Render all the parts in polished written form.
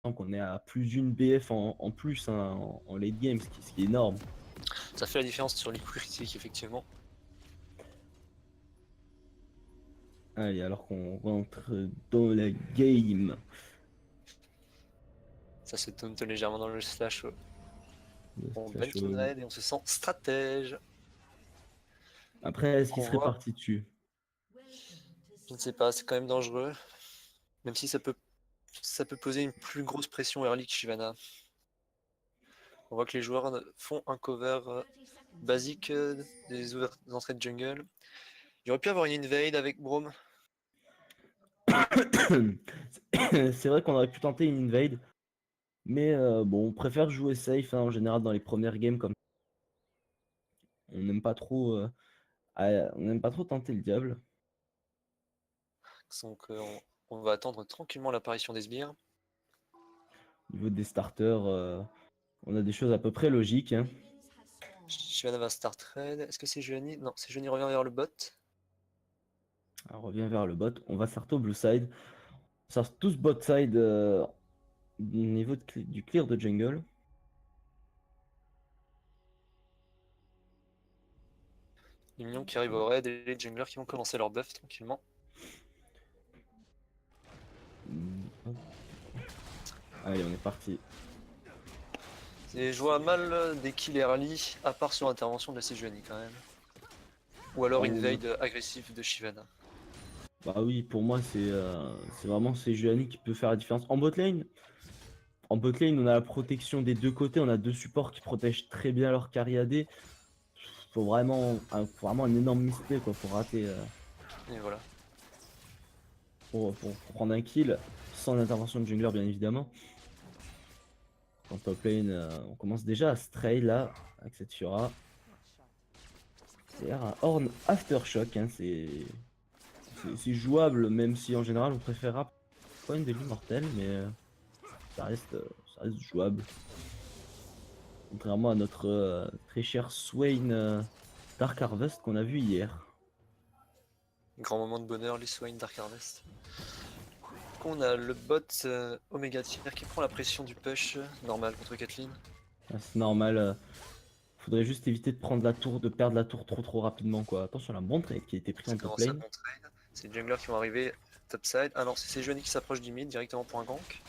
qu'on est à plus d'une BF en plus hein, en late game, ce qui est énorme. Ça fait la différence sur les coups critiques, effectivement. Allez, alors qu'on rentre dans la game. Ça se taunte légèrement dans le slash. On Slash Valkyrie Raid et on se sent stratège. Après, est-ce qu'il On serait voit, parti dessus? je ne sais pas, c'est quand même dangereux. Même si ça peut poser une plus grosse pression early que Shyvana. On voit que les joueurs font un cover basique des entrées de jungle. Il aurait pu avoir une invade avec Braum. C'est vrai qu'on aurait pu tenter une invade. Mais bon, on préfère jouer safe hein, en général dans les premières games comme on n'aime pas trop, on n'aime pas trop tenter le diable. Donc on va attendre tranquillement l'apparition des sbires. Au niveau des starters, on a des choses à peu près logiques. Hein. Shyvana va start raid. Est-ce que c'est Juani? Non, c'est Juani revient vers le bot. Alors, on revient vers le bot. On va start au blue side. On start tous bot side au niveau du clear de jungle. Les minions qui arrivent au raid et les junglers qui vont commencer leur buff tranquillement. Allez, on est parti. Et je vois mal des kills early, à part sur l'intervention de la Sejuani quand même. Ou alors une invade agressive de Shyvana. Bah oui, pour moi, c'est vraiment Sejuani qui peut faire la différence. En bot lane, on a la protection des deux côtés. On a deux supports qui protègent très bien leur carry AD. Faut vraiment un énorme misplay quoi, pour rater, Et voilà. pour prendre un kill sans l'intervention de jungler, bien évidemment. En top lane, on commence déjà à stray là, avec cette Fiora. C'est un Horn Aftershock, hein, c'est jouable, même si en général on préférera pas une de l'immortel, mais ça reste jouable. Contrairement à notre très cher Swain Dark Harvest qu'on a vu hier. Grand moment de bonheur, les Swain Dark Harvest. Du coup, on a le bot Omega Tier qui prend la pression du push normal contre Kathleen. Ah, c'est normal. Faudrait juste éviter de prendre la tour, de perdre la tour trop rapidement quoi. Attention la montre qui a été prise Ça en top commence à lane. bon trade. C'est les junglers qui vont arriver topside. Ah non, c'est Sejuani qui s'approche du mid directement pour un gank.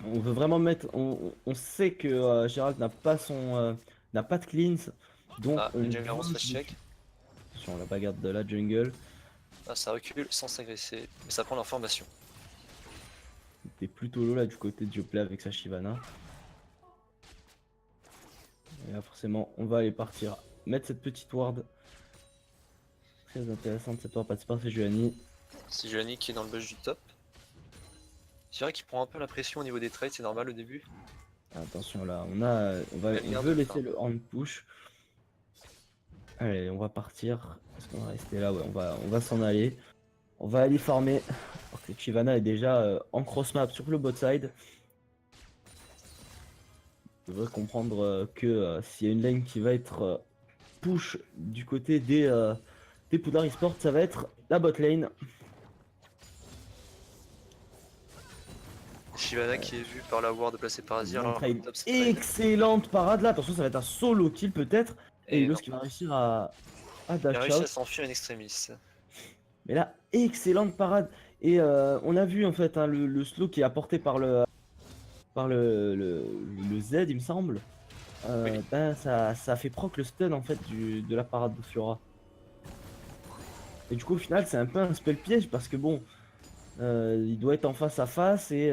On veut vraiment mettre. On sait que Gérald n'a pas de cleans. Donc Ah, on les junglers vont se veut fast check. attention la bagarre de la jungle. Ah, ça recule sans s'agresser, mais ça prend l'information. C'était plutôt low là du côté de Dioplay avec sa Shyvana. Et là forcément on va aller partir mettre cette petite ward. Très intéressante cette ward passée par Sejuani. C'est Sejuani qui est dans le bush du top. C'est vrai qu'il prend un peu la pression au niveau des trades, c'est normal au début. Attention là, Elle on garde veut le laisser farm. le hand push. Allez, on va partir. Est-ce qu'on va rester là? Ouais, on va s'en aller. On va aller farmer. Alors que Chivana est déjà en cross map sur le bot side. On devrait comprendre que s'il y a une lane qui va être push du côté des Poudlard Esports, ça va être la bot lane. Shyvana qui est vu par la ward placée par Azir Bon alors que le trade. top c'est trade. Excellente parade là. Attention, ça va être un solo kill peut-être. Et Et Ulos non, qui va réussir à il a dash réussi à out. s'enfuir in extremis. Mais là, excellente parade. Et on a vu en fait hein, le slow qui est apporté par le Z, il me semble. Oui, Ben, ça fait proc le stun en fait de la parade de Fiora. Et du coup, au final, c'est un peu un spell piège parce que bon, il doit être en face à face et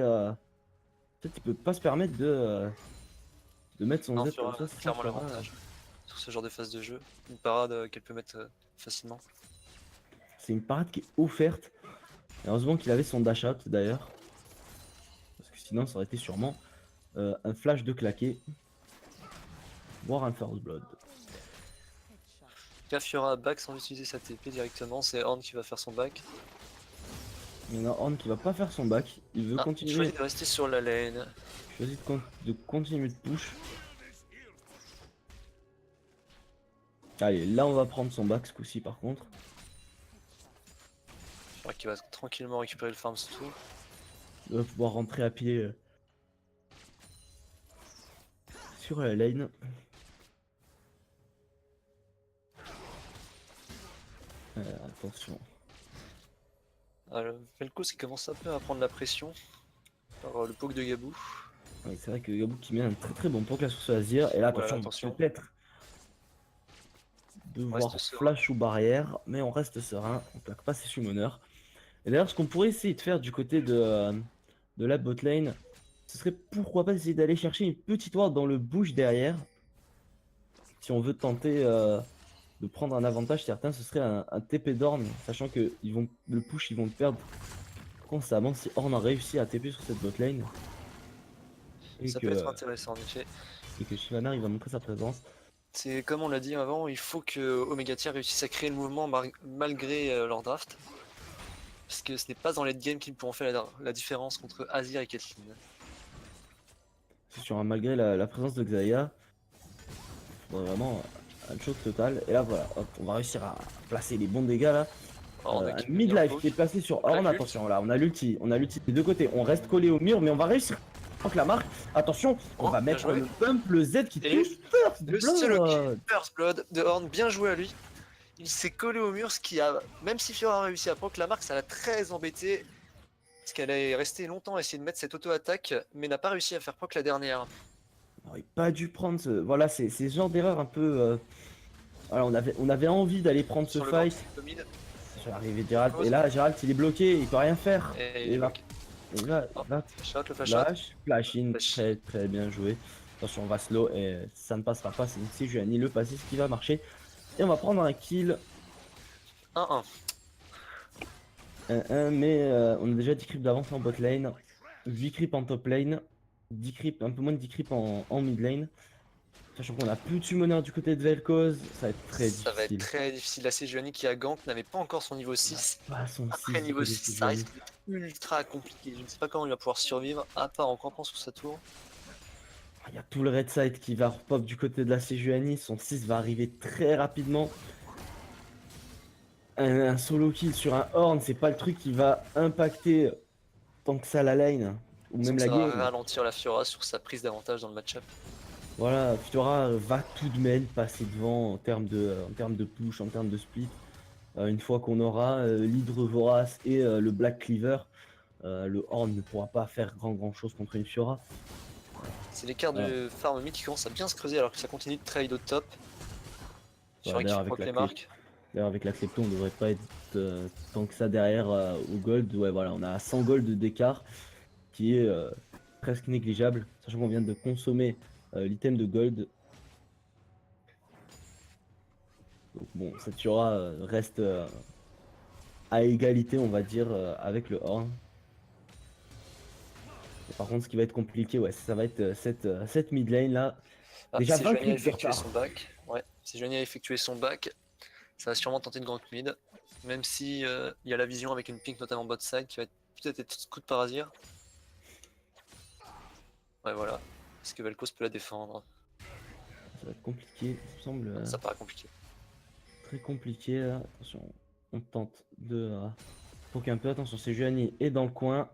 peut-être il peut pas se permettre de mettre son non, Z comme Fiora ça a sans clairement Fiora. l'avantage sur ce genre de phase de jeu. Une parade qu'elle peut mettre facilement. C'est une parade qui est offerte. Et heureusement qu'il avait son dash out d'ailleurs. Parce que sinon, ça aurait été sûrement un flash de claqué. Voire un first blood. Là, Fiora back sans utiliser sa TP directement, c'est Horn qui va faire son back. Il y en a Horn qui va pas faire son back. Il veut Ah, il continuer. choisit de rester sur la lane. Il choisit de continuer de push. Allez, là on va prendre son back ce coup-ci par contre. Fiora qui va tranquillement récupérer le farm tout. Il va pouvoir rentrer à pied sur la lane. Attention. Vel'Koz qui commence un peu à prendre la pression par le poke de Gabou. Ouais, c'est vrai que Gabou qui met un très bon poke là sur ce Azir. Et là, Voilà, attention, attention. peut-être devoir Reste serein. flash ou barrière, mais on reste serein, on plaque pas ses summoners. Et d'ailleurs, ce qu'on pourrait essayer de faire du côté de la bot lane, ce serait pourquoi pas essayer d'aller chercher une petite ward dans le bush derrière. Si on veut tenter de prendre un avantage certain, ce serait un TP d'Orn, sachant que le push, ils vont le perdre constamment si Orn a réussi à TP sur cette bot lane. Ça peut être intéressant en effet. Et que Shyvana il va montrer sa présence. C'est comme on l'a dit avant, il faut que Omega Tier réussisse à créer le mouvement malgré leur draft. Parce que ce n'est pas dans les game qu'ils pourront faire la différence contre Azir et Caitlyn. C'est sûr, hein, malgré la présence de Xayah, vraiment un choc total. Et là voilà, hop, on va réussir à placer les bons dégâts là. Alors, Un midlife qui est placé sur Orn, attention là, on a l'ulti des deux côtés, on reste collé au mur mais on va réussir. Donc la marque, attention, on va mettre le bump, le Z qui touche First Blood. First Blood de Orn, bien joué à lui. Il s'est collé au mur, ce qui a, même si Fiora a réussi à proc la marque, ça l'a très embêté. Parce qu'elle est restée longtemps à essayer de mettre cette auto-attaque, mais n'a pas réussi à faire proc la dernière. On aurait pas dû prendre ce... Voilà, c'est ce genre d'erreur un peu... Voilà, on avait envie d'aller prendre ce fight. Je vais arriver Gérald, et là Gérald il est bloqué, il peut rien faire. Et là, flash in, très bien joué. Attention, on va slow et ça ne passera pas, c'est Sejuani le passé, ce qui va marcher. Et on va prendre un kill. 1-1. 1-1, mais on a déjà 10 creeps d'avance en bot lane, 8 creeps en top lane, 10 creeps, un peu moins de 10 creeps en mid lane. Sachant qu'on a plus de summoner du côté de Vel'Koz, ça va être très difficile. Ça va être très difficile. La Sejuani qui a gank n'avait pas encore son niveau 6. Après niveau 6, ça risque d'être ultra compliqué. Je ne sais pas comment il va pouvoir survivre, à part en campant sur sa tour. Il y a tout le red side qui va repop du côté de la Sejuani, son 6 va arriver très rapidement. Un solo kill sur un Horn, c'est pas le truc qui va impacter tant que ça la lane, ou même la game. Ça va ralentir la Fiora sur sa prise d'avantage dans le match-up. Voilà, Fiora va tout de même passer devant en termes de push, en termes de split. Une fois qu'on aura l'Hydre Vorace et le Black Cleaver, le Horn ne pourra pas faire grand chose contre une Fiora. C'est l'écart de farm mid qui commence à bien se creuser alors que ça continue de trade au top. Fiora qui proc les marques. D'ailleurs avec la Klepto on devrait pas être tant que ça derrière au gold. Ouais voilà, on a 100 gold d'écart qui est presque négligeable, sachant qu'on vient de consommer l'item de gold. Donc bon, cette Fiora reste à égalité on va dire avec le Horn. Et par contre ce qui va être compliqué, ouais, ça va être cette mid lane là. Déjà 20 a effectué son back. Ouais, Sejuani a effectué son back. Ça va sûrement tenter de gank mid, même si il y a la vision avec une pink notamment bot side qui va peut-être être scout par Azir. Ouais voilà, est-ce que Vel'Koz peut la défendre? Ça va être compliqué, ça me semble. Ça paraît compliqué. Très compliqué là. Attention, on tente de poker un peu. Attention, Sejuani est dans le coin.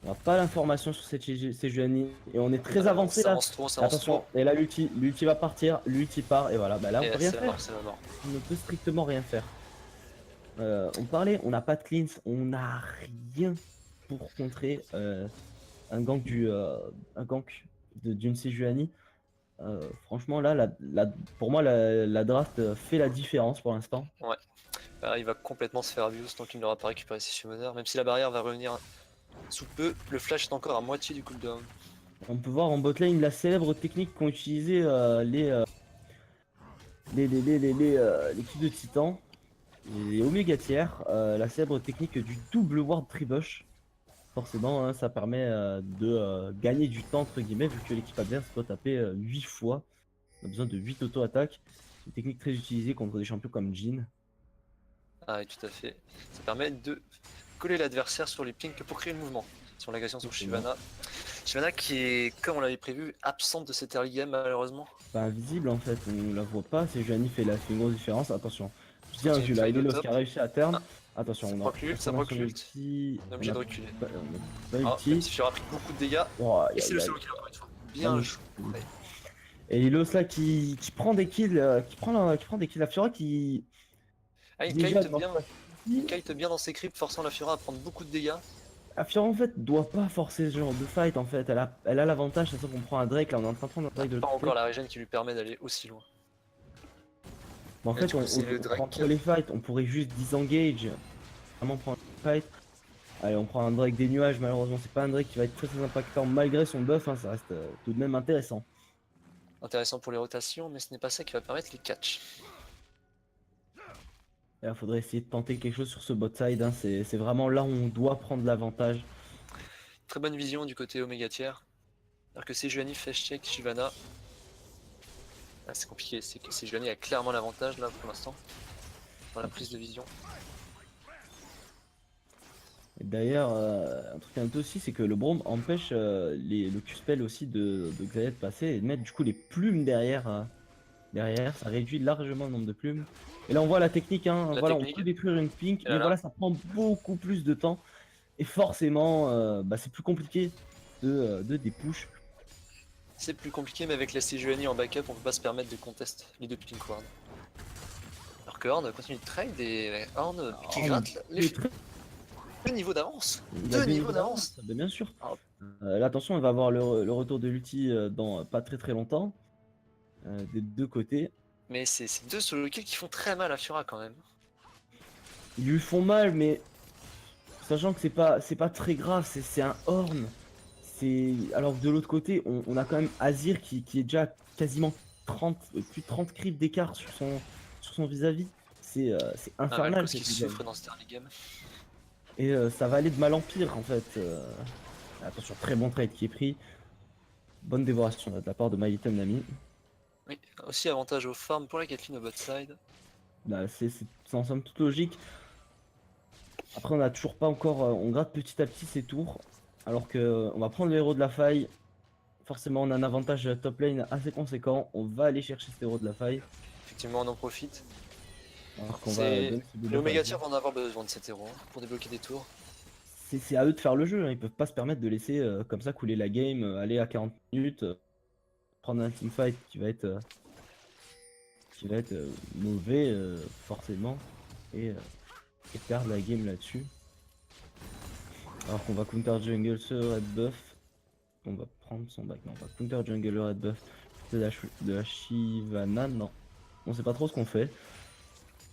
On n'a pas l'information sur cette Sejuani et on est très avancé là. Attention, et là l'ulti va partir, l'ulti part et voilà, bah là on peut rien faire. On ne peut strictement rien faire. On parlait, on n'a pas de cleans, on n'a rien pour contrer un gank d'une Sejuani. Franchement là, pour moi la draft fait la différence pour l'instant. Ouais, bah, il va complètement se faire abuse tant qu'il n'aura pas récupéré ses summoners, même si la barrière va revenir sous peu. Le flash est encore à moitié du cooldown. On peut voir en botlane la célèbre technique qu'ont utilisé l'équipe de Titan, les Omega Tier, la célèbre technique du double ward tribush. Forcément, hein, ça permet de gagner du temps entre guillemets, vu que l'équipe adverse doit taper 8 fois. On a besoin de 8 auto-attaques. C'est une technique très utilisée contre des champions comme Jhin. Ah oui, tout à fait. Ça permet de coller l'adversaire sur les pings pour créer le mouvement. Sur l'agression sur Shyvana. Shyvana qui est, comme on l'avait prévu, absente de cette early game malheureusement. Pas invisible en fait, on la voit pas. Sejuani fait une grosse différence. Attention, bien vu là, Ineos qui a réussi à terme. Attention, ça proc l'ult. On est obligé de reculer. Même si Fiora a pris beaucoup de dégâts. Et c'est le solo kill encore une fois. Bien joué. Et Lilos là qui prend des kills, qui prend des kills. La Fiora qui Ah, déjà ne mange pas il ici. kite bien dans ses creeps, forçant la Fiora à prendre beaucoup de dégâts. La Fiora en fait doit pas forcer ce genre de fight en fait. Elle a l'avantage, c'est ça qu'on prend un Drake. Là on est en train de prendre un Elle Drake de n'a pas l'autre encore côté. la régène qui lui permet d'aller aussi loin. Mais en Et fait du coup, c'est le on prend Drake. trop les fights. On pourrait juste disengage. Vraiment prendre un fight. Allez on prend un Drake des nuages. Malheureusement c'est pas un Drake qui va être très impactant malgré son buff. Hein, ça reste tout de même intéressant. Intéressant pour les rotations, mais ce n'est pas ça qui va permettre les catchs. Et là faudrait essayer de tenter quelque chose sur ce bot side. Hein. C'est vraiment là où on doit prendre l'avantage. Très bonne vision du côté Omega Tier. Alors que Sejuani fait check Shyvana. Ah, c'est compliqué, c'est que Sejuani a clairement l'avantage là pour l'instant. Dans la prise de vision. Et d'ailleurs, un truc à noter aussi, c'est que le Braum empêche le Q-spell aussi de Xayah de passer et de mettre du coup les plumes derrière. Derrière, ça réduit largement le nombre de plumes. Et là, on voit la technique, hein. La Voilà, on technique, peut détruire une pink, et mais là là, voilà, ça prend beaucoup plus de temps. Et forcément, bah, c'est plus compliqué de dépush. c'est plus compliqué, mais avec la Sejuani en backup, on peut pas se permettre de contest les deux Pink Ward. Alors que Horn continue de trade et Horn qui Horn gratte les est très- deux niveaux d'avance. Il a Deux deux niveaux niveaux d'avance, d'avance. bien sûr. Alors, Là, attention, il va avoir le retour de l'ulti dans pas très longtemps, des deux côtés. mais c'est ces deux solo kills qui font très mal à Fiora quand même. Ils lui font mal, mais sachant que c'est pas très grave, c'est un horn. C'est alors que de l'autre côté, on a quand même Azir qui est déjà quasiment 30 plus de 30 creeps d'écart sur son vis-à-vis. C'est Ah, infernal Vel'Koz cette qui vis-à-vis. souffre dans ce early game. Et ça va aller de mal en pire en fait. Attention, très bon trade qui est pris. Bonne dévoration de la part de My Little Nami. Oui, aussi avantage au farm pour la Caitlyn au bot side. Bah, c'est en somme toute logique. Après, on n'a toujours pas encore. On gratte petit à petit ses tours. Alors que on va prendre le héros de la faille. Forcément, on a un avantage top lane assez conséquent. On va aller chercher ce héros de la faille. Effectivement, on en profite. Alors qu'on va C'est donner ce les buff à Omega Azir. Tier vont en avoir besoin de cet héros hein, pour débloquer des tours. C'est à eux de faire le jeu. Hein. Ils peuvent pas se permettre de laisser comme ça couler la game, aller à 40 minutes, prendre un teamfight qui va être mauvais forcément et perdre la game là-dessus. Alors qu'on va counter jungle ce red buff. On va prendre son back. Non, on va counter jungle le red buff de la Shyvana. Non, on sait pas trop ce qu'on fait.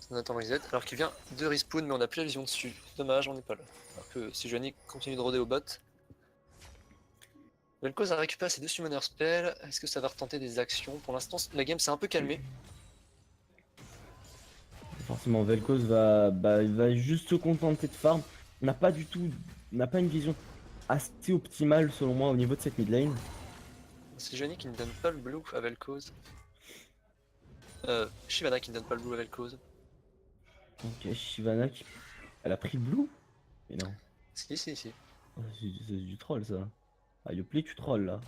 On attend reset alors qu'il vient de respawn mais on a plus la vision dessus. Dommage, on n'est pas là. Alors que Sejuani continue de rôder au bot. Vel'Koz a récupéré ses deux summoner spells. Est-ce que ça va retenter des actions? Pour l'instant, la game s'est un peu calmée. Forcément, Vel'Koz il va juste se contenter de farm. On n'a pas du tout, on n'a pas une vision assez optimale selon moi au niveau de cette mid lane. Sejuani qui ne donne pas le blue à Vel'Koz. Shyvana qui ne donne pas le blue à Vel'Koz. Ok, Shyvana qui... Elle a pris le blue? Mais non. Si. Oh, c'est du troll ça. Ah, Yoplait, tu trolls là.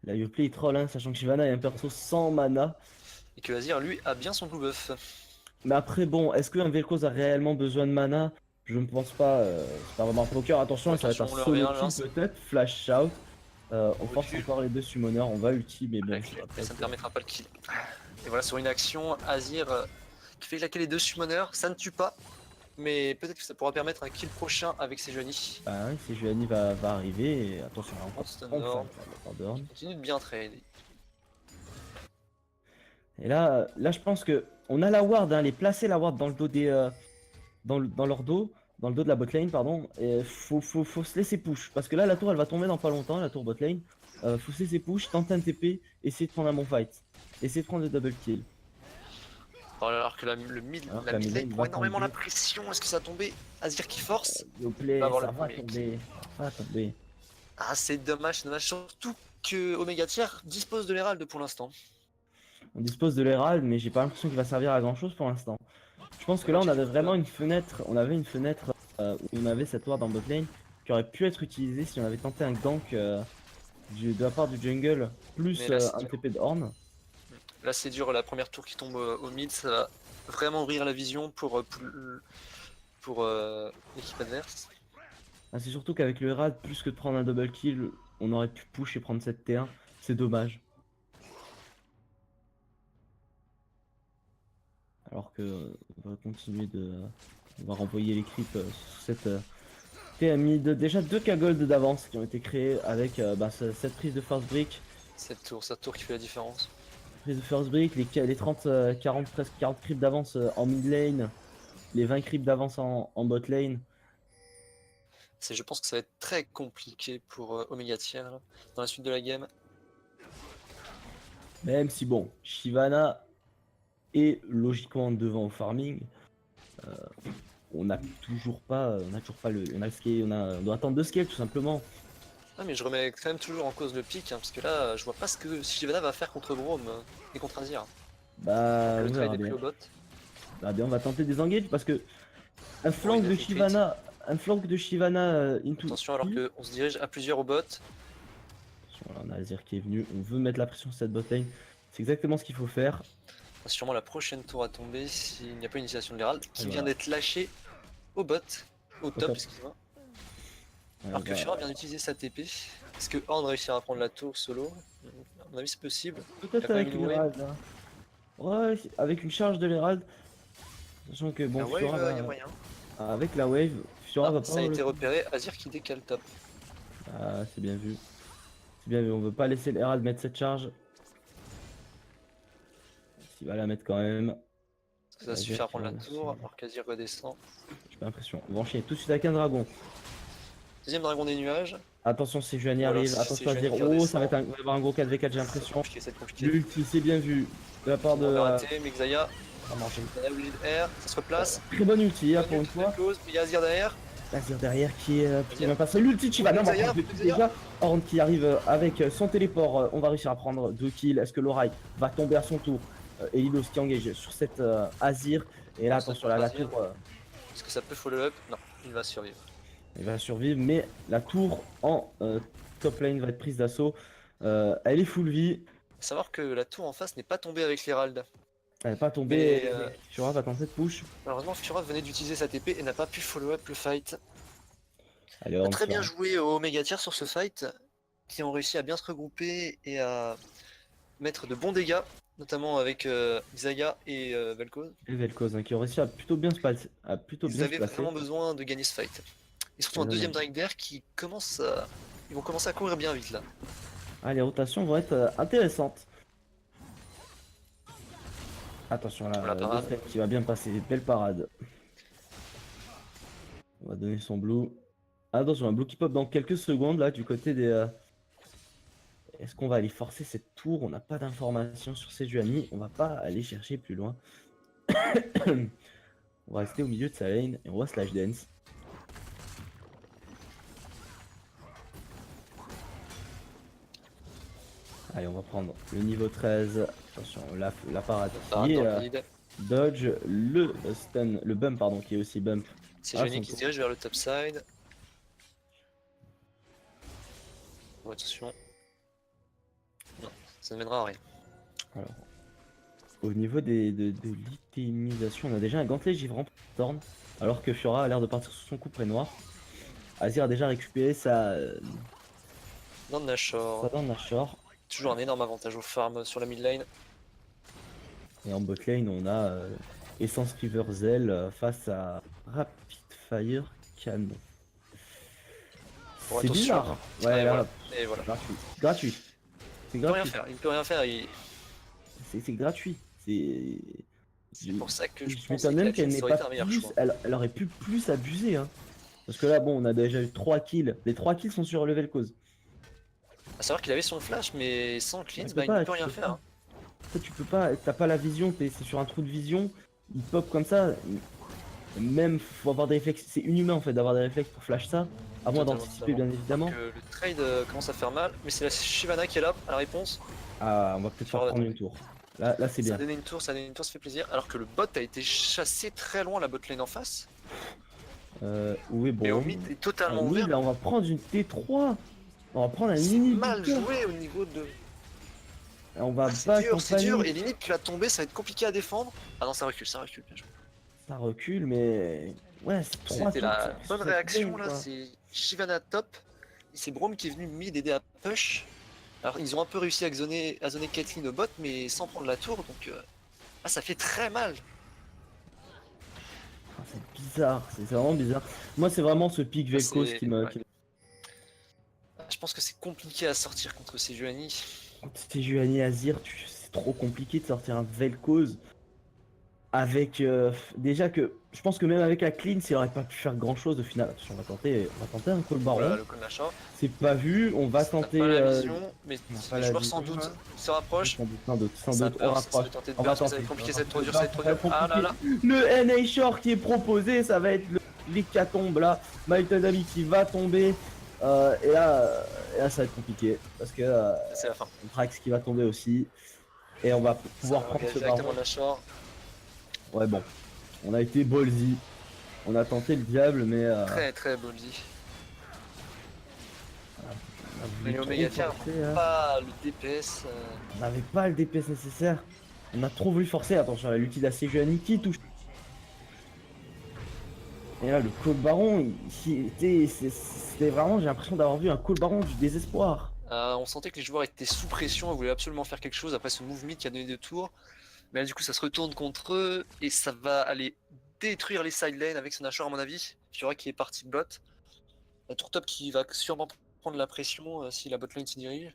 Là, Yoplait il troll, hein, sachant que Shyvana est un perso sans mana. Et que Azir, lui, a bien son blue buff. Mais après, bon, est-ce qu'un Vel'Koz a réellement besoin de mana? Je ne pense pas. C'est pas vraiment un poker. Attention, ça va être un Attention, le solo 1v1, kill lance. peut-être. Flash shout. On force Recule. encore les deux summoners. On va ulti, mais bon. Avec lui, mais ça ne permettra pas le kill. Et voilà, sur une action, Azir qui fait claquer les deux summoners, ça ne tue pas. Mais peut-être que ça pourra permettre un kill prochain avec Sejuani. Bah oui, si Giovanni va arriver. Et attention, là, on Stun enfin, Horn. Thorn. Continue de bien trade. Et là, je pense que on a la ward. Hein, les placer la ward dans le dos des. Dans leur dos. Dans le dos de la botlane, pardon. Et faut se laisser push. Parce que là, la tour, elle va tomber dans pas longtemps, la tour botlane. Faut se laisser push, tenter un TP, essayer de prendre un bon fight. Essayer de prendre le double kill. Alors que le mid, Alors que la la mid mid lane lane prend va énormément la tomber. pression. Est-ce que ça a tombé? Azir qui force. Yoplait, Va avoir ça le va premier tomber. Ça va tomber. Ah, c'est dommage. Surtout que Omega Tier dispose de l'Herald pour l'instant. On dispose de l'Herald, mais j'ai pas l'impression qu'il va servir à grand chose pour l'instant. Je pense que là, on avait vraiment une fenêtre. On avait une fenêtre où on avait cette ward en botlane qui aurait pu être utilisée si on avait tenté un gank de la part du jungle, plus Mais là, c'est un dur. TP de Horn. Là, c'est dur. La première tour qui tombe au mid, ça va vraiment ouvrir la vision pour l'équipe adverse. Ah, c'est surtout qu'avec le Herald, plus que de prendre un double kill, on aurait pu push et prendre cette T1. C'est dommage. Alors que on va continuer de... On va renvoyer les creeps sur cette pyramide. Déjà 2 K-Gold d'avance qui ont été créés avec cette prise de First Brick. Cette tour qui fait la différence. Prise de First Brick, les 30, 40, presque 40 creeps d'avance en mid lane. Les 20 creeps d'avance en bot lane. Je pense que ça va être très compliqué pour Omega Tier là, dans la suite de la game. Même si bon, Shyvana est logiquement devant au farming. On n'a toujours pas le scale, on doit attendre 2 scales tout simplement. Ah mais je remets quand même toujours en cause le pic, hein, parce que là je vois pas ce que Shyvana va faire contre Braum et contre Azir. Bah, Le on trade verra est pris bien. au bot. Bah, bien, on va tenter des engages parce que un Bon, flank il a de fait crit. Shyvana, into. Attention alors qu'on se dirige à plusieurs au bot. Attention, là, on a Azir qui est venu, on veut mettre la pression sur cette bot lane. C'est exactement ce qu'il faut faire. Sûrement la prochaine tour à tomber s'il n'y a pas initiation de l'Herald qui Et vient voilà. d'être lâché au bot, au top, top. excuse-moi. Ouais, Alors que Fiora vient d'utiliser sa TP. Est-ce que Horn réussira à prendre la tour solo? À mon avis c'est possible. peut-être quand même avec une wave. l'Herald. Hein. Ouais, avec une charge de l'Herald. Sachant que bon, La wave, Fiora il y a va... moyen. Avec la wave, Fiora Ah, va pas ça a avoir été le... repéré, Azir qui décale top. Ah, c'est bien vu. C'est bien vu, on veut pas laisser l'Herald mettre cette charge. Il va la mettre quand même. Ça va suffire à prendre la tour, alors qu'Azir redescend. J'ai pas l'impression. On va enchaîner tout de suite avec un dragon. Deuxième dragon des nuages. Attention, si Juan y Voilà, arrive. si Attention à Sejuani dire. qui Oh, redescend. ça va y avoir un gros 4v4, j'ai l'impression. C'est compliqué. L'ulti, c'est bien vu. De la part de. On va rater, Mexaya. Vraiment, Xayah bleed air, ça se replace. très bonne ulti, hein, pour une Bonne fois. close, il y a Azir derrière. Azir derrière qui est. Qui va passer l'ulti de Chivana. Xayah, Déjà, Horn qui arrive avec son téléport. On va réussir à prendre 2 kills. Est-ce que Loraï va tomber à son tour? Elilos qui engage sur cette Azir. Et là, Non, ça attention, peut là, la pas Azir. tour. Est-ce que ça peut follow up? Non, il va survivre. Il va survivre, mais la tour en top lane va être prise d'assaut. Elle est full vie. Faut savoir que la tour en face n'est pas tombée avec l'Herald. Elle n'est pas tombée. Mais, Fiora va tenter de push. Malheureusement, Fiora venait d'utiliser sa TP et n'a pas pu follow up le fight. Allez, On a on très bien sort. joué au Omega Tier sur ce fight, qui ont réussi à bien se regrouper et à mettre de bons dégâts, notamment avec Xayah et Vel'Koz. Et Vel'Koz hein, qui ont réussi à plutôt bien se placer. Ils avaient vraiment besoin de gagner ce fight. Et surtout un deuxième Drake d'air qui commence à... Ils vont commencer à courir bien vite là. Ah, les rotations vont être intéressantes. Attention là, La parade. qui va bien passer. Belle parade. On va donner son blue. Attention, un blue qui pop dans quelques secondes là du côté des. Est-ce qu'on va aller forcer cette tour? On n'a pas d'informations sur Sejuani. On va pas aller chercher plus loin. On va rester au milieu de sa lane et on va slash dance. Allez, on va prendre le niveau 13. Attention, la parade qui Dans est le lead. dodge, le stun, le bump pardon, qui est aussi bump. C'est Ah, Johnny son qui se tour. dirige vers le top side. Oh, attention. Non, ça ne mènera à rien. Alors, au niveau de l'itemisation, on a déjà un gantelet givrant pour Thorn, alors que Fiora a l'air de partir sous son couperet noir. Azir a déjà récupéré sa Dans le Nashor. dent de Nashor. Toujours un énorme avantage au farm sur la mid lane. Et en bot lane, on a Essence River Zell face à Rapid Fire Canon. Bon, C'est attention. bizarre. Ouais, Et là, voilà. Et voilà. gratuit. Gratuit. C'est Il peut rien gratuit. faire, il peut rien faire. C'est gratuit. C'est pour ça que je Je pense m'étonne même que qu'elle ça n'ait aurait pas été un meilleur plus. choix. Elle aurait pu plus abuser. Hein. Parce que là, bon, on a déjà eu 3 kills. Les 3 kills sont sur level cause. À savoir qu'il avait son flash, mais sans cleanse, Tu bah, peux il pas, ne peut tu rien peux faire. pas. Hein. Toi, tu peux pas. T'as pas la vision. C'est sur un trou de vision. Il pop comme ça. Même, faut avoir des réflexes. C'est inhumain en fait d'avoir des réflexes pour flash ça. À moins Totalement, d'anticiper, bien évidemment. Donc, le trade commence à faire mal, mais c'est la Shyvana qui est là à la réponse. Ah, on va peut-être Sur faire la prendre tombée. une tour. Là c'est Ça bien. a donné une tour, ça fait plaisir. Alors que le bot a été chassé très loin, la bot lane en face. Oui, bon. Et au mid est totalement En mid, ouvert. là, on va prendre une T3. On va prendre un C'est mini mal beater. joué au niveau de. On va C'est pas dur, c'est dur. accompagner. Et limite que la tombée, ça va être compliqué à défendre. Ah non, ça recule, bien joué. Ça recule, mais. Ouais, c'est 3 C'était la bonne réaction là, quoi. c'est Shyvana top. Et c'est Braum qui est venu mid aider à push. Alors ils ont un peu réussi à zoner Caitlyn au bot, mais sans prendre la tour, donc ah, ça fait très mal. bizarre, c'est vraiment bizarre. Moi, c'est vraiment ce pic Vel'Koz C'est- qui me. ouais. Je pense que c'est compliqué à sortir contre Sejuani. Quand c'était Juani Azir, c'est trop compliqué de sortir un Vel'Koz avec. Déjà que. Je pense que même avec la clean, il aurait pas pu faire grand chose au final. Attention, on va tenter un call Voilà, baron. le Konasha. C'est pas vu, on va Ça n'a tenter. pas la vision, mais On n'a pas les la joueurs vision. sans doute se rapprochent. Sans doute, sans Ça doute, on burst, ça rapproche. va tenter de On va burst, mais ça va tenter. être compliqué, ça va être trop dur, Ça ça va être trop dur. Ah là là. Le NA Shore qui est proposé, ça va être l'hécatombe là. Maïtadami qui va tomber. Et là, ça va être compliqué. Parce que C'est la fin. Drax qui va tomber aussi. Et on va pouvoir Ça va prendre ce directement baron. la shore. Ouais, bon. On a été ballsy. On a tenté le diable, mais. Très très ballsy. On a voulu Mais trop Omega Tier, forcer, hein. pas le DPS. On n'avait pas le DPS nécessaire. On a trop voulu forcer. Attention, la l'ulti d'Asejuani qui touche. Et là, le call baron, c'était vraiment, j'ai l'impression d'avoir vu un call baron du désespoir. On sentait que les joueurs étaient sous pression, ils voulaient absolument faire quelque chose après ce move mid qui a donné 2 tours. Mais là, du coup, ça se retourne contre eux et ça va aller détruire les side lanes avec son Nashor, à mon avis. Fiora qui est parti bot. La tour top qui va sûrement prendre la pression si la bot lane s'y dirige.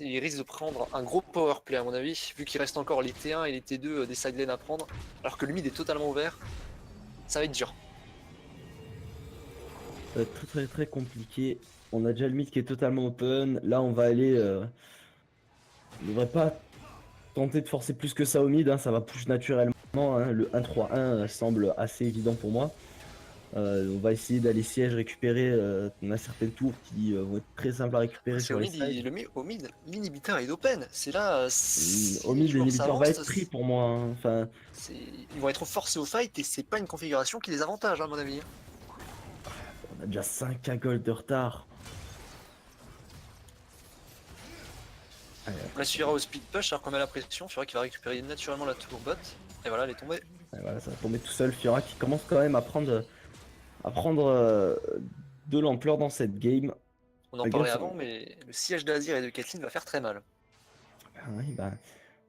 Il risque de prendre un gros power play, à mon avis, vu qu'il reste encore les T1 et les T2 des side lanes à prendre, alors que le mid est totalement ouvert. Ça va être dur. Ça va être très très très compliqué. On a déjà le mid qui est totalement open. Là, on va aller. On devrait pas tenter de forcer plus que ça au mid. Hein. Ça va push naturellement. Hein. Le 1-3-1 semble assez évident pour moi. On va essayer d'aller siège récupérer. On a certaines tours qui vont être très simples à récupérer C'est sur au les mid, sides. au mid, l'inhibiteur est open. C'est là. Au mid, l'inhibiteur va être pris pour moi. Hein. Enfin, ils vont être forcés au fight et c'est pas une configuration qui les avantage, à mon avis. on a déjà 5 à gold de retard. On la suivra au speed push alors qu'on met la pression. Fiora qui va récupérer naturellement la tour bot. Et voilà, elle est tombée. Et voilà, ça va tomber tout seul. Fiora qui commence quand même à prendre de l'ampleur dans cette game. On en La parlait game, avant, mais le siège d'Azir et de Caitlyn va faire très mal. Ah oui, bah,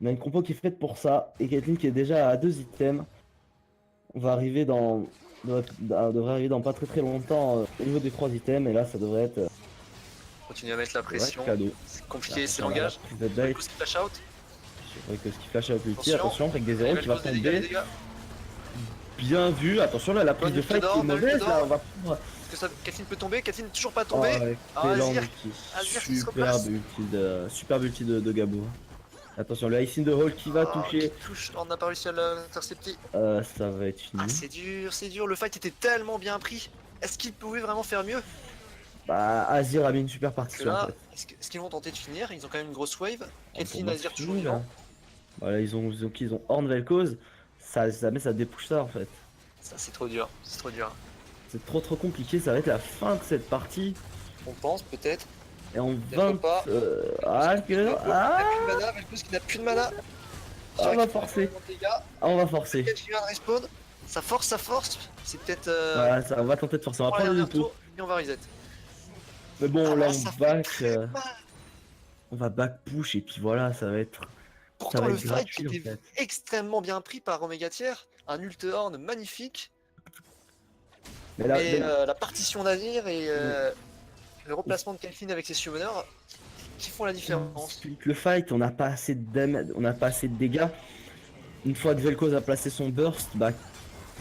on a une compo qui est faite pour ça. Et Caitlyn qui est déjà à 2 items. On va arriver dans. On devrait arriver dans pas très très longtemps au niveau des 3 items. Et là, ça devrait être, Continue à mettre la pression. cadeau. C'est compliqué, c'est Attention, l'engage. la prise de bait. Coup qui flash out. Je vois que ce qui flash avec l'ulti. Attention. Attention, avec des Et zéros qui va cause des dégâts, les tomber. dégâts. Bien vu. Attention, là, la prise Bonne de ult fight qui d'or, est bonne ult mauvaise. d'or. Là, on va prendre. Est-ce que Caitlyn peut tomber? Caitlyn toujours pas Oh, tombé. excellent Azir. ulti. Azir qui se replace. Superbe ulti de Gabo. Attention, le Ice in the Hole qui va toucher. Qui touche, on n'a pas réussi à l'intercepter. Ça va être fini. Ah, c'est dur. Le fight était tellement bien pris. Est-ce qu'il pouvait vraiment faire mieux? Bah, Azir a mis une super Parce que partition en là, fait. est-ce qu'ils vont tenter de finir? Ils ont quand même une grosse wave. Pour Caitlyn, moi, Azir c'est toujours fini, là. vivant. Voilà, ils ont Horn Vel'Koz. Ça dépouche ça en fait. Ça, c'est trop dur. C'est trop dur. C'est trop compliqué. Ça va être la fin de cette partie. On pense peut-être. Et en Peut-être 20. pas. Vel'Koz qui n'a plus de mana. On va forcer. On va forcer. Quelqu'un qui vient de respawn. Ça force. C'est peut-être. Voilà, on va tenter de forcer. On va pour prendre le le dernier tour. tour et on va reset. Mais bon, Ah, là, ça on fait back. très mal. On va back push. Et puis voilà, ça va être. Pourtant, va le être fight gratuit, en était fait. extrêmement bien pris par Omega Tier. Un ult horn magnifique. Mais là, Mais la partition d'Azir et le replacement de Caitlyn avec ses summoners qui font la différence. le fight, on n'a pas assez de damage, on n'a pas assez de dégâts. Une fois que Vel'Koz a placé son burst, bah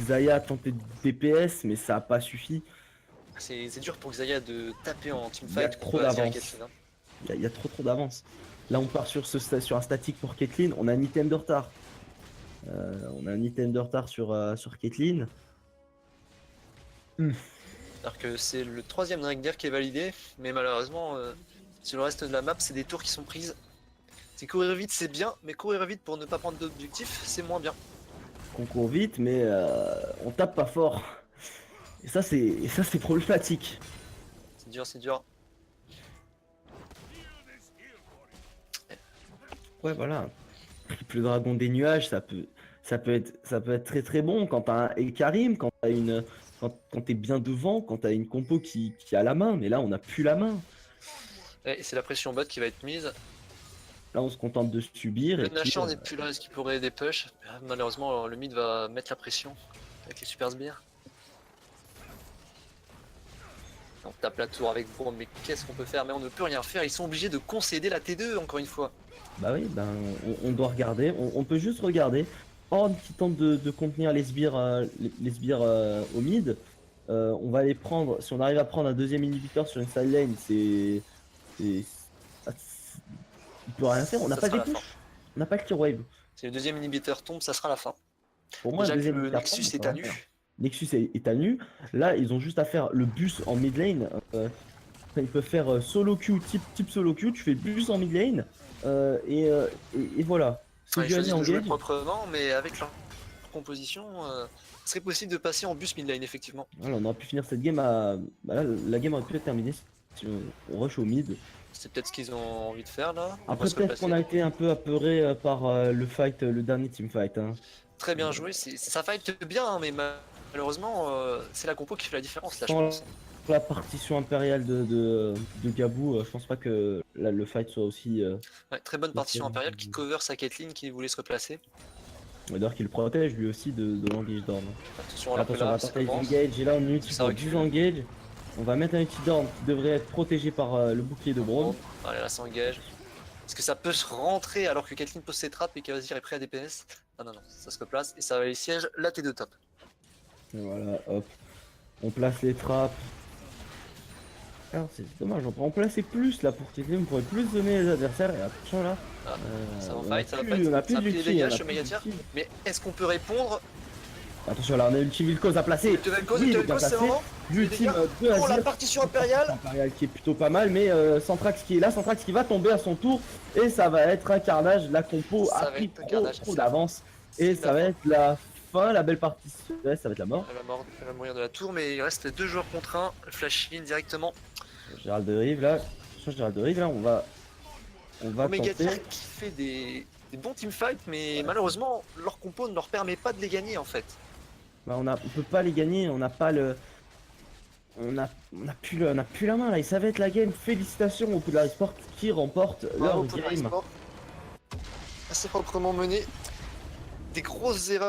Xayah a tenté de DPS, mais ça a pas suffi. C'est dur pour Xayah de taper en Il y a teamfight trop contre Azir et d'avance. Caitlyn, hein. Il y a trop d'avance. Là, on part sur un statique pour Caitlyn. On a un item de retard. Sur Caitlyn. Alors que c'est le 3ème Drake qui est validé, mais malheureusement, sur le reste de la map, c'est des tours qui sont prises. C'est courir vite, c'est bien, mais courir vite pour ne pas prendre d'objectifs, c'est moins bien. On court vite, mais on tape pas fort. Et ça, c'est problématique. C'est dur, c'est dur. Ouais, voilà. Triple dragon des nuages, ça peut être très très bon quand t'as un Ekarim, quand t'es bien devant, quand t'as une compo qui a la main. Mais là, on n'a plus la main. Et c'est la pression bot qui va être mise. Là, on se contente de subir. Le Et puis, Nashor n'est plus là, est-ce qu'il pourrait des push? Malheureusement, le mid va mettre la pression. avec les super sbires. On tape la tour avec Braum, mais qu'est-ce qu'on peut faire? Mais on ne peut rien faire, ils sont obligés de concéder la T2 encore une fois. Bah oui, ben on doit regarder, on peut juste regarder. Horn qui tente de contenir les sbires, les sbires au mid. On va les prendre, si on arrive à prendre un deuxième inhibiteur sur une side lane, il peut rien faire, on n'a Ça pas sera de la fin. push, on n'a pas le clear wave. Si le deuxième inhibiteur tombe, ça sera la fin. Pour moi, Déjà le que deuxième le inhibiteur Nexus tombe, est on peut à rien faire. nu. Nexus est à nu. Là, ils ont juste à faire le bus en mid lane. Ils peuvent faire solo queue, type solo queue. Tu fais bus en mid lane. Et voilà. C'est Ouais, ils du choisissent de jouer engage. proprement, mais avec leur composition, ce serait possible de passer en bus mid lane, effectivement. Voilà, on aurait pu finir cette game à. Bah là, la game aurait pu être terminée si on rush au mid. C'est peut-être ce qu'ils ont envie de faire là. On va Après, se peut-être replacer. qu'on a été un peu apeuré par le fight, le dernier team fight. Hein. Très bien joué, ça fight bien, hein, mais malheureusement, c'est la compo qui fait la différence là, je Sans pense. la partition impériale de Gabou, je pense pas que là, le fight soit aussi. Ouais, très bonne partition impériale qui cover sa Caitlyn qui voulait se replacer. D'ailleurs, qu'il protège lui aussi de l'engage d'Orn. Attention, alors que Attention, on là, va ça tenter les commence. engage. Et là, on utilise Ça pour recule. 10 engage. On va mettre un outil d'Orn qui devrait être protégé par le bouclier de Braum. Allez, là, ça engage. Est-ce que ça peut se rentrer alors que Caitlyn pose ses trappes et qu'Azir est prêt à DPS? Ah non, non, ça se replace et ça va les sièges la T2 top. Et voilà, hop. On place les trappes. Alors, c'est dommage, on peut en placer plus là pour Caitlyn. On pourrait plus donner les adversaires. Et attention là. Ah, ça va on fight, a ça va plus- fight. On a Ça plus a pris des d'ulti. dégâts on a sur plus Megatir. d'ulti. Mais est-ce qu'on peut répondre? Attention là, on a Ulti Vilcos à placer. Ultivel'Cos, Oui, il est bien Ultivel'Cos, c'est placé. vraiment L'ultime de pour la Azir. partition impériale. Impérial qui est plutôt pas mal, mais Centrax qui est là, Centrax qui va tomber à son tour, et ça va être un carnage. La compo Ça a va pris être un carnage, trop c'est d'avance, et c'est ça la va fin. être la fin, la belle partie. Ouais, ça va être la mort. Elle va mourir de la tour, mais il reste 2 joueurs contre 1. Flash in directement. Gérald de Rive là, Gérald de Rive là, on va Megatir tenter. qui fait des bons teamfights, mais malheureusement, leur compo ne leur permet pas de les gagner en fait. Bah, on peut pas les gagner, on n'a pas le. On a plus la main là, et ça va être la game. Félicitations au Poudlard Sport qui remporte leur Bravo pour game. Assez proprement mené. Des grosses erreurs.